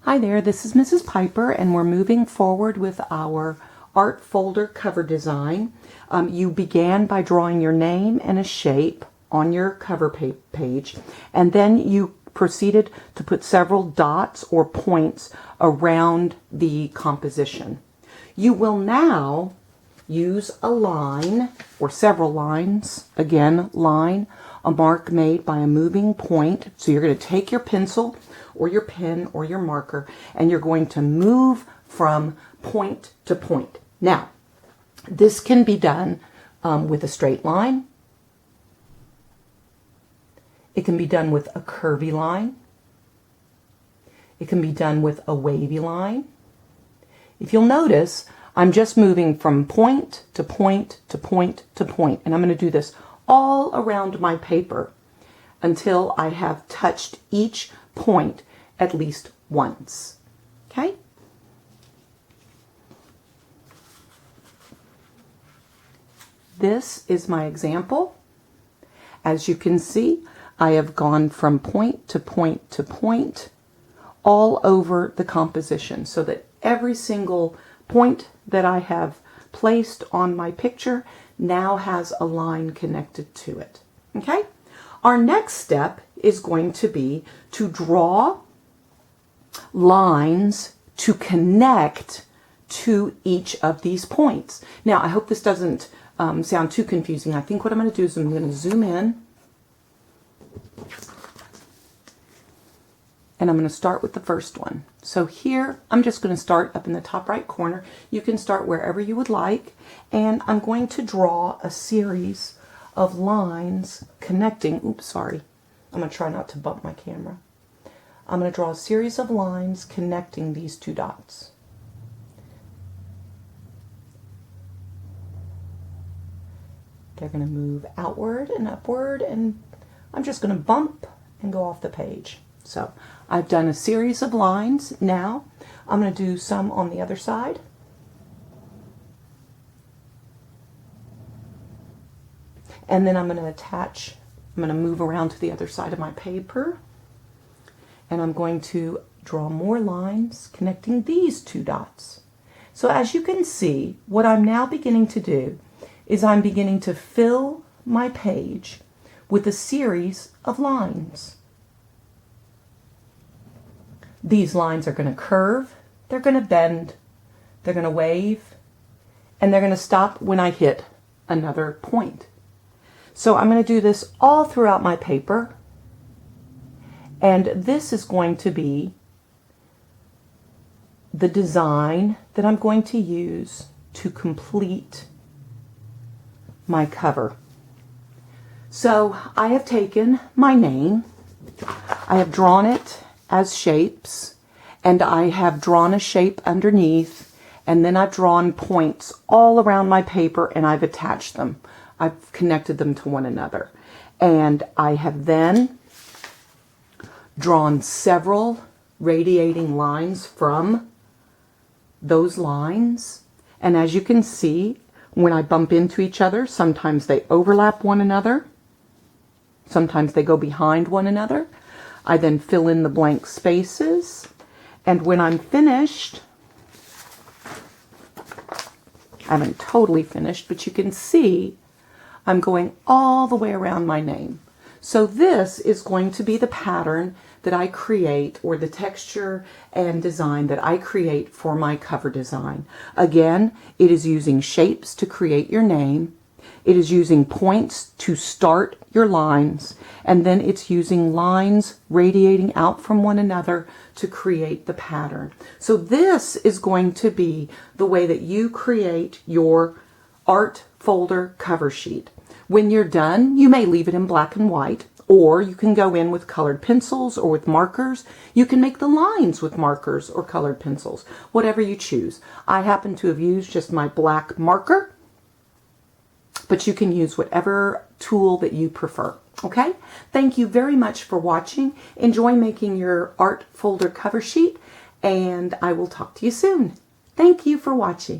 Hi there, this is Mrs. Piper, and we're moving forward with our art folder cover design. You began by drawing your name and a shape on your cover page, and then you proceeded to put several dots or points around the composition. You will now use a line or several lines, again line, a mark made by a moving point. So you're going to take your pencil or your pen or your marker and you're going to move from point to point. Now, this can be done with a straight line. It can be done with a curvy line. It can be done with a wavy line. If you'll notice, I'm just moving from point to point to point to point, and I'm going to do this all around my paper until I have touched each point at least once. Okay? This is my example. As you can see, I have gone from point to point to point all over the composition so that every single point that I have placed on my picture now has a line connected to it. Okay? Our next step is going to be to draw lines to connect to each of these points. Now, I hope this doesn't sound too confusing. I think what I'm going to do is I'm going to zoom in, and I'm going to start with the first one. So here, I'm just going to start up in the top right corner. You can start wherever you would like, and I'm going to draw a series of lines connecting. Oops, sorry. I'm going to try not to bump my camera. I'm going to draw a series of lines connecting these two dots. They're going to move outward and upward, and I'm just going to bump and go off the page. So I've done a series of lines. Now I'm going to do some on the other side. And then I'm going to attach, I'm going to move around to the other side of my paper. And I'm going to draw more lines connecting these two dots. So as you can see, what I'm now beginning to do is I'm beginning to fill my page with a series of lines. These lines are going to curve, they're going to bend, they're going to wave, and they're going to stop when I hit another point. So I'm going to do this all throughout my paper, and this is going to be the design that I'm going to use to complete my cover. So I have taken my name, I have drawn it as shapes, and I have drawn a shape underneath, and then I've drawn points all around my paper and I've attached them. I've connected them to one another. And I have then drawn several radiating lines from those lines. And as you can see, when I bump into each other, sometimes they overlap one another. Sometimes they go behind one another. I then fill in the blank spaces, and when I'm finished, I haven't totally finished, but you can see I'm going all the way around my name. So this is going to be the pattern that I create, or the texture and design that I create for my cover design. Again, it is using shapes to create your name. It is using points to start your lines, and then it's using lines radiating out from one another to create the pattern. So this is going to be the way that you create your art folder cover sheet. When you're done, you may leave it in black and white, or you can go in with colored pencils or with markers. You can make the lines with markers or colored pencils, whatever you choose. I happen to have used just my black marker, but you can use whatever tool that you prefer. Okay? Thank you very much for watching. Enjoy making your art folder cover sheet, and I will talk to you soon. Thank you for watching.